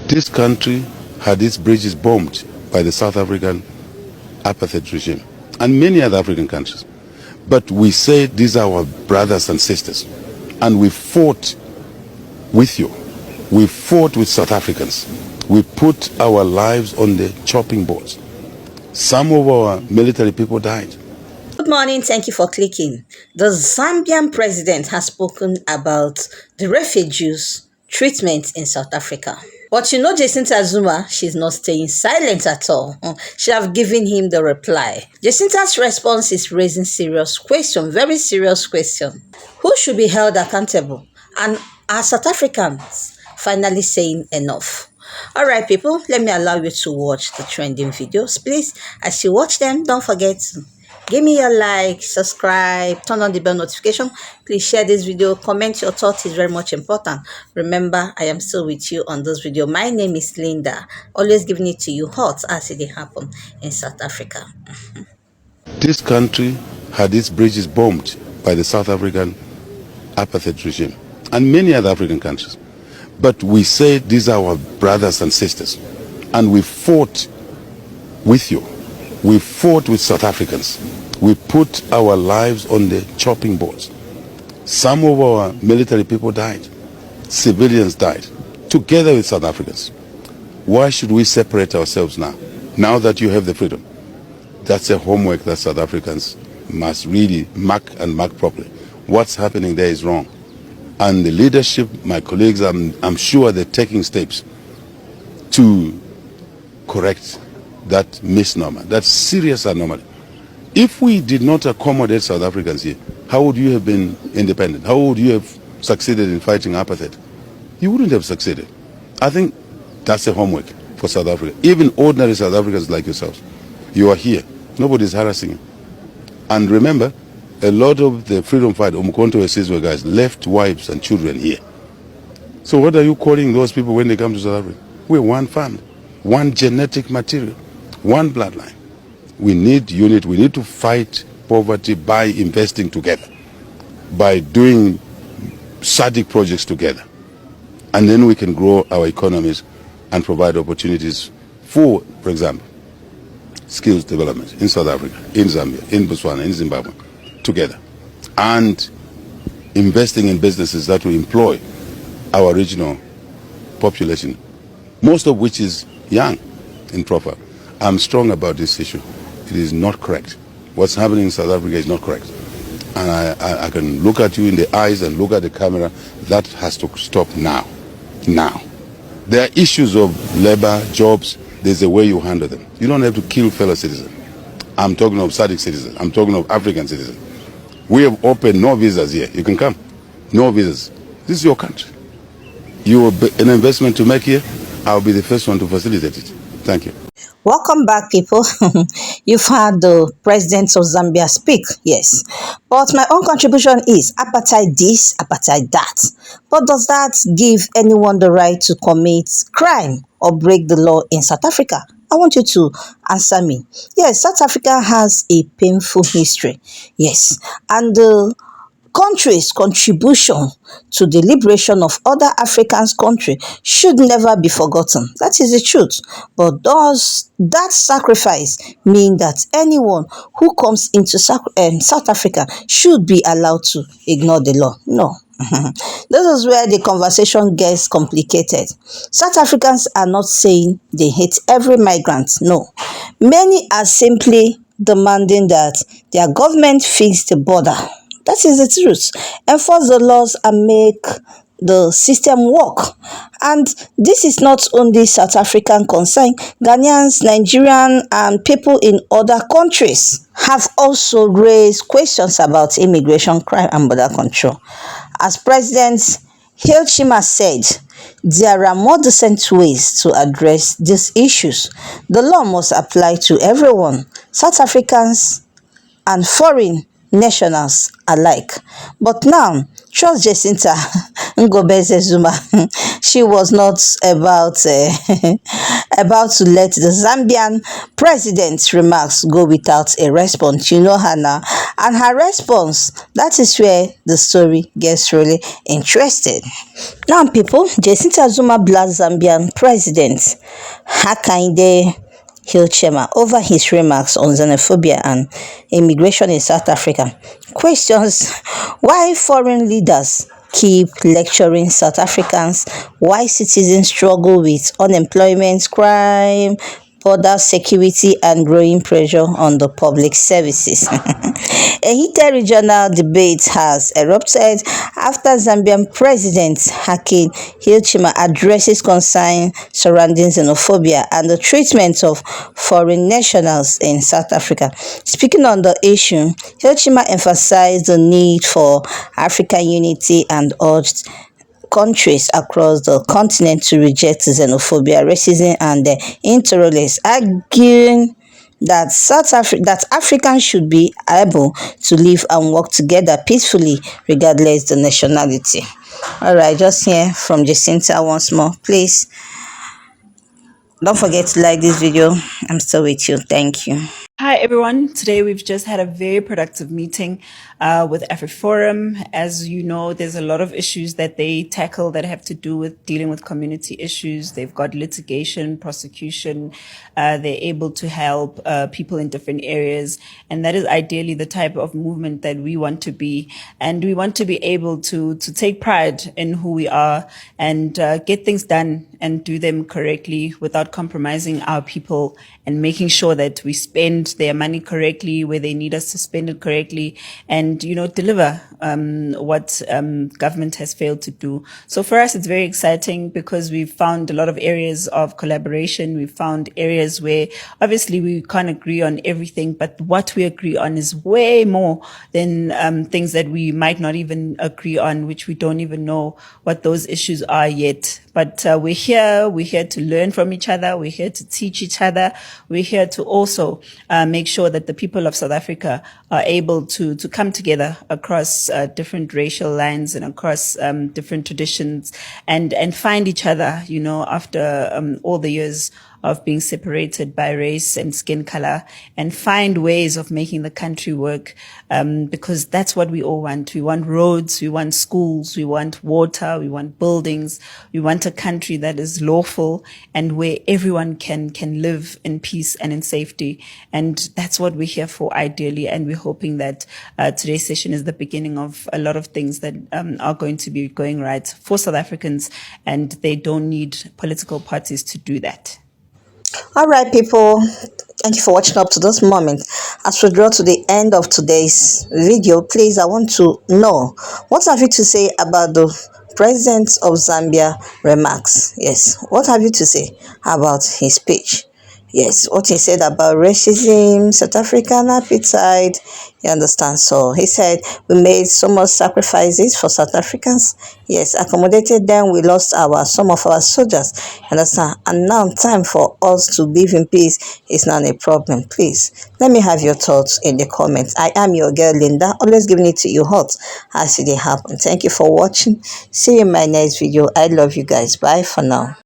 This country had its bridges bombed by the South African apartheid regime and many other African countries. But we say these are our brothers and sisters, and we fought with you. We fought with South Africans. We put our lives on the chopping boards. Some of our military people died. Good morning. Thank you for clicking. The Zambian president has spoken about the refugees' treatment in South Africa. But you know, Jacintha Zuma, she's not staying silent at all. She have given him the reply. Jacintha's response is raising serious question, very serious question. Who should be held accountable? And are South Africans finally saying enough? All right, people, let me allow you to watch the trending videos. Please, as you watch them, don't forget to give me your like, subscribe, turn on the bell notification. Please share this video, comment your thoughts, is very much important. Remember, I am still with you on this video. My name is Linda, always giving it to you hot as it happened in South Africa. This country had its bridges bombed by the South African apartheid regime and many other African countries. But we say these are our brothers and sisters, and we fought with you. We fought with South Africans. We put our lives on the chopping boards. Some of our military people died. Civilians died, together with South Africans. Why should we separate ourselves now? Now that you have the freedom. That's a homework that South Africans must really mark properly. What's happening there is wrong. And the leadership, my colleagues, I'm sure they're taking steps to correct that misnomer, that serious anomaly. If we did not accommodate South Africans here, how would you have been independent? How would you have succeeded in fighting apartheid? You wouldn't have succeeded. I think that's a homework for South Africa. Even ordinary South Africans like yourselves, you are here. Nobody's harassing you. And remember, a lot of the freedom fight, Umkhonto we Sizwe guys, left wives and children here. So what are you calling those people when they come to South Africa? We're one family, one genetic material, one bloodline. We need unity. We need to fight poverty by investing together, by doing SADC projects together. And then we can grow our economies and provide opportunities for example, skills development in South Africa, in Zambia, in Botswana, in Zimbabwe, together. And investing in businesses that will employ our regional population, most of which is young in profile. I'm strong about this issue. It is not correct. What's happening in South Africa is not correct. And I can look at you in the eyes and look at the camera. That has to stop now. Now. There are issues of labor, jobs. There's a way you handle them. You don't have to kill fellow citizens. I'm talking of SADC citizens. I'm talking of African citizens. We have opened no visas here. You can come. No visas. This is your country. You have an investment to make here. I'll be the first one to facilitate it. Thank you. Welcome back, people. You've heard the president of Zambia speak, yes. But my own contribution is apartheid this, apartheid that. But does that give anyone the right to commit crime or break the law in South Africa? I want you to answer me. Yes, South Africa has a painful history. Yes. And the country's contribution to the liberation of other African countries should never be forgotten. That is the truth. But does that sacrifice mean that anyone who comes into South Africa should be allowed to ignore the law? No. This is where the conversation gets complicated. South Africans are not saying they hate every migrant. No. Many are simply demanding that their government fix the border. That is the truth. Enforce the laws and make the system work. And this is not only South African concern. Ghanaians, Nigerian, and people in other countries have also raised questions about immigration, crime, and border control. As President Hichilema said, there are more decent ways to address these issues. The law must apply to everyone, South Africans and foreign nationals alike. But now, trust Jacintha Zuma. She was not about to let the Zambian president's remarks go without a response. You know her now. and her response, that is where the story gets really interesting. Now, people, Jacintha Zuma blasts Zambian President Hakainde Hichilema over his remarks on xenophobia and immigration in South Africa. Questions why foreign leaders keep lecturing South Africans, why citizens struggle with unemployment, crime, border security, and growing pressure on the public services. A heated regional debate has erupted after Zambian President Hakainde Hichilema addresses concerns surrounding xenophobia and the treatment of foreign nationals in South Africa. Speaking on the issue, Hichilema emphasized the need for African unity and urged countries across the continent to reject xenophobia, racism, and intolerance, arguing that that Africans should be able to live and work together peacefully, regardless the nationality. All right, just hear from Jacintha once more. Please don't forget to like this video. I'm still with you. Thank you. Hi everyone. Today we've just had a very productive meeting with Afriforum. As you know, there's a lot of issues that they tackle that have to do with dealing with community issues. They've got litigation, prosecution. They're able to help people in different areas. And that is ideally the type of movement that we want to be. And we want to be able to take pride in who we are and get things done and do them correctly without compromising our people and making sure that we spend their money correctly where they need us to spend it correctly and, deliver what government has failed to do. So for us, it's very exciting because we've found a lot of areas of collaboration. We've found areas where obviously we can't agree on everything, but what we agree on is way more than things that we might not even agree on, which we don't even know what those issues are yet. But we're here to learn from each other. We're here to teach each other. We're here to also make sure that the people of South Africa are able to come together across different racial lines and across different traditions and find each other, after all the years of being separated by race and skin color, and find ways of making the country work, because that's what we all want. We want roads, we want schools, we want water, we want buildings, we want a country that is lawful and where everyone can live in peace and in safety. And that's what we're here for ideally, and we're hoping that today's session is the beginning of a lot of things that are going to be going right for South Africans, and they don't need political parties to do that. All right, people, thank you for watching up to this moment. As we draw to the end of today's video, please, I want to know, what have you to say about the President of Zambia remarks? Yes, what have you to say about his speech? Yes, what he said about racism, South African appetite, you understand? So he said, we made so much sacrifices for South Africans. Yes, accommodated them. We lost some of our soldiers, you understand? And now time for us to live in peace is not a problem. Please, let me have your thoughts in the comments. I am your girl, Linda, always giving it to you hot as it happens. Thank you for watching. See you in my next video. I love you guys. Bye for now.